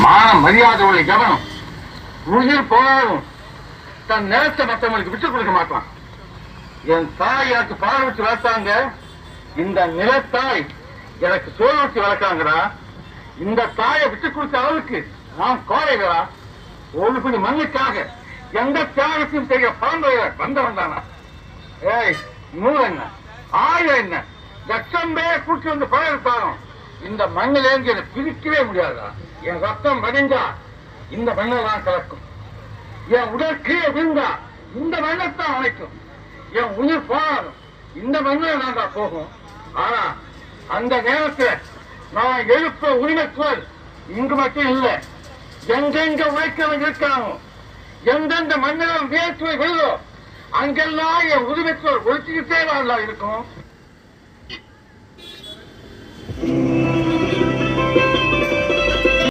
மான மரியாதை கவனம் உயிர் போனாலும் தன் நிலத்தை மற்றவங்களுக்கு விட்டு கொடுக்க மாட்டான். என் தாய் எனக்கு பால் வச்சு வளர்த்தாங்க, இந்த நிலத்தாய் எனக்கு சோறு வச்சு வளர்க்காங்கடா. இந்த தாயை விட்டு கொடுத்த அளவுக்கு நான் கோரைகளா? ஒரு பிடி மண்ணுக்காக எந்த தியாகத்தையும் செய்ய வந்தவன் தானா? ஏய், 100 என்ன 1000 என்ன லட்சம் பேர் கூட்டி வந்து பழகிட்டாலும் இந்த மண்ணிலேருந்து என்னை பிரிக்கவே முடியாதா? என் ரத்தம் வடிஞ்சா இந்த மண்ணை தான் கலக்கும். என் உடல் கீழே விழுந்தா இந்த மண்ணைத்தான் அணைக்கும். என் உயிர் போனாலும் இந்த மண்ணில் நாங்க போகும். ஆனா அந்த நேரத்தில் நான் எழுப்ப உரிமைக்குள் இங்கு மட்டும் இல்லை, எங்கெங்க உழைக்கவன் இருக்கானோ, எந்தெந்த மண்ணிலும் வேற்றுமை விழுதோ அங்கெல்லாம் என் உரிமைக்குள் ஒழிச்சுக்கிட்டே தான் இருக்கும்.